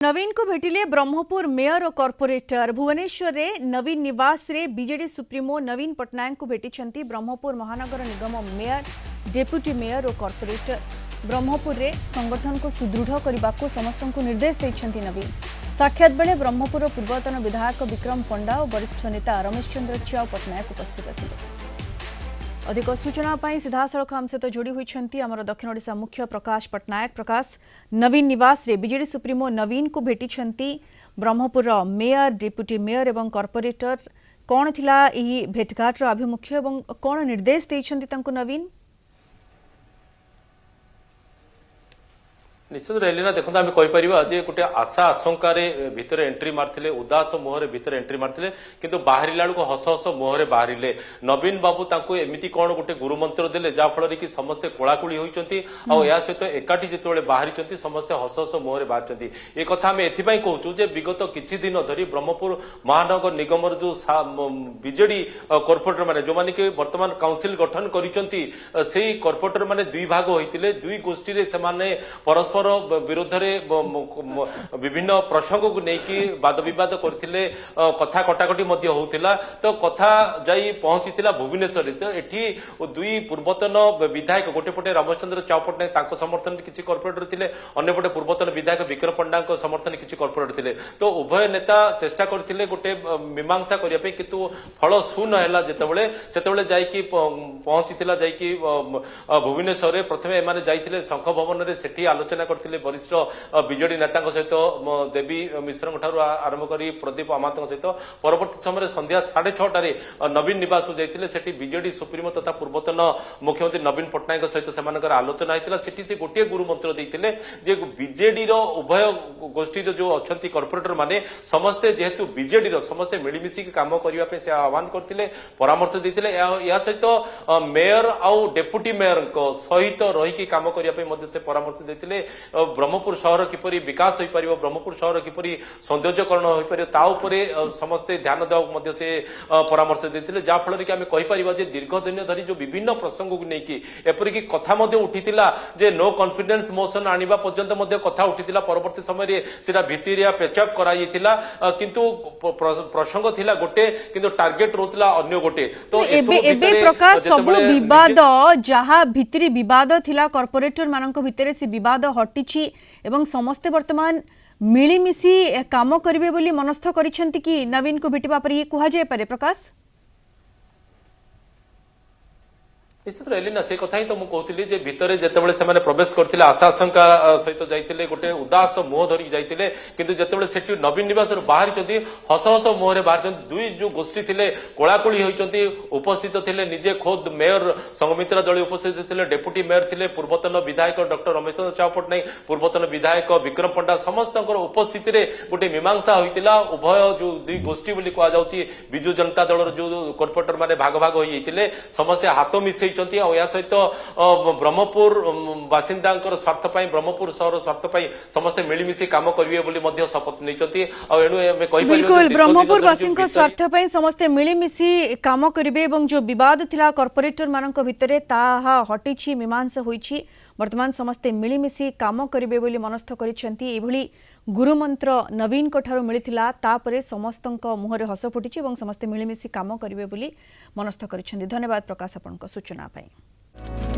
नवीन को भेटिले ब्रह्मपुर मेयर और कॉर्पोरेटर भुवनेश्वर रे नवीन निवास रे बीजेडी सुप्रीमो नवीन पटनायक को भेटी ब्रह्मपुर महानगर निगम मेयर डेप्यूटी मेयर और कॉर्पोरेटर ब्रह्मपुर रे संगठन को सुदृढ़ करने को समस्त को निर्देश देते नवीन साक्षात बेले ब्रह्मपुर पूर्वतन विधायक विक्रम पंडा और वरिष्ठ नेता रमेश चंद्र च्याऊ पटनायक उपस्थित थे। अधिक सूचना सीधा सड़क आम सहित जोड़ी होती आमर दक्षिण ओडिशा मुख्य प्रकाश पटनायक। प्रकाश, नवीन निवास रे बीजेडी सुप्रीमो नवीन को भेटी ब्रह्मपुर मेयर डेप्यूटी मेयर एवं कॉर्पोरेटर कौन थिला यही भेटघाटर आभिमुख्य एवं कौन निर्देश देइछन्ती नवीन? निश्चित रेलिना देखो आम कहीपर जे गोटे आशा आशंकार भितर एंट्री मारते उदास मुहर भितर एंट्री मारते किंतु बाहर को हस हस मुहर बाहर नवीन बाबू एमती कौन गोटे गुरुमंत्र देले जहाँफल कि समस्ते कोलाकुली होती सहित एकाठी जिते बाहरी समस्ते हस हस मुहर बाहर ये कथा आम एपाई कहूँ विगत किछि दिन धरी ब्रह्मपुर महानगर निगम जो बीजेडी कॉर्पोरेटर माने जो माने कि वर्तमान काउंसिल गठन करिसंती सेही कॉर्पोरेटर माने दुई भाग होइतिले दुई गोष्ठी रे सेमाने परस्पर विरोध में विभिन्न प्रसंग को लेकिन वाद विवाद करते कथा कटाकटी होता तो कथा जाई पहुंची भुवनेश्वर तो एठी दुई पूर्वतन विधायक गोटे पटे रामचंद्र च्याऊ पटनायक समर्थन किसी कॉर्पोरेटर थे अन्य पटे पूर्वतन विधायक विक्रम पंडा समर्थन किसी कॉर्पोरेटर थे तो उभय नेता चेष्टा करते गोटे मीमांसा करने किंतु फल शून्य है जितेबाला से जाकि पहुंची जाकि भुवनेश्वर प्रथम एम जाते शंख भवन में सेठी आलोचना करथिले वरिष्ठ बीजेडी नेता सहित देवी मिश्र आरंभ कर प्रदीप अमात सहित परवर्ती समय संध्या 6:30 नवीन निवास को जाते सेठी बीजेडी सुप्रीमो तथा पूर्वतन मुख्यमंत्री नवीन पटनायक सहित से आलोचना होता से गोटे गुरु मंत्र देते जे बीजेडी उभय गोष्ठी जो अच्छा कॉर्पोरेटर माने समस्ते जेहेतु बीजेडी समस्ते मिलमिशी काम करने से आह्वान करते परामर्श देते या सहित मेयर आउ डेप्यूटी मेयर सहित रही काम करने से परामर्श देते ब्रह्मपुर शहर किपरि विकास हो पार ब्रह्मपुर शहर किपरि सौंदर्यकरण हो पार समस्ते ध्यान देवा से परामर्श देते जहाँफल कि आम कहीपर दीर्घ दिन धरी जो विभिन्न प्रसंग को लेकिन एपरिक कथा उठी जे नो कॉन्फिडेंस मोशन आने पर्यंत कथा उठी परवर्ती समय से भित्तिरिया पेचअप कराइला किंतु प्रसंग थिला गोटे किंतु टार्गेट रोतला अन्य गोटे तो एबे प्रकाश सब विवाद जहाँ भितरी विवाद थिला कॉर्पोरेटर मानक भितरे से विवाद हटिछि एवं समस्ते वर्तमान मिलीमिशी काम करिवे बोली मनस्थ करिसेंती कि नवीन को भेटिबा पर ये कुहा जाय पारे? प्रकाश, निश्चित रही ना से कथा ही तो मुझे कहती भितर जिते से प्रवेश करते आशा आशंका सहित जाते गोटे उदास मुह धरिक जाते किंतु जिते से नवीन निवास बाहरी हस हस मुहर बाहर दुई जो गोष्ठी थे कोलाकुली होती उपस्थित थे निजे खोद मेयर संगमित्रा दल उपस्थित थे डेप्यूटी मेयर थे पूर्वतन विधायक डॉक्टर रमेश चंद्र च्याऊ पटनायक पूर्वतन विधायक विक्रम पंडा समस्त उपस्थित गोटे मीमांसा होता उभय जो दुई गोष्ठी कहुच्छी विजु जनता दल जो कॉर्पोरेटर माने भाग भाग होते समस्ते हाथ मिसई सहित ब्रह्मपुर बासिंदा स्वार्थ ब्रह्मपुर शहर स्वार्थ समस्ते मिलमिशी काम करेंगे शपथ नहीं बिल्कुल ब्रह्मपुर वासी स्वार्थ समस्ते मिलमिशी काम करेंगे जो विवाद थिला कॉर्पोरेटर मानक भितर ताहा हटिछि मीमांसा होइछि वर्तमान समस्ते मिलमिशी काम करेंगे बोली मनस्थ करिसेंती गुरुमंत्र नवीन को मिलिथिला तापरे समस्तक मुहरे हस फुटी समस्ते मिलमिशी काम करेंगे बोली मनस्थ करिसेंती। धन्यवाद प्रकाश आपनक सूचना पाई।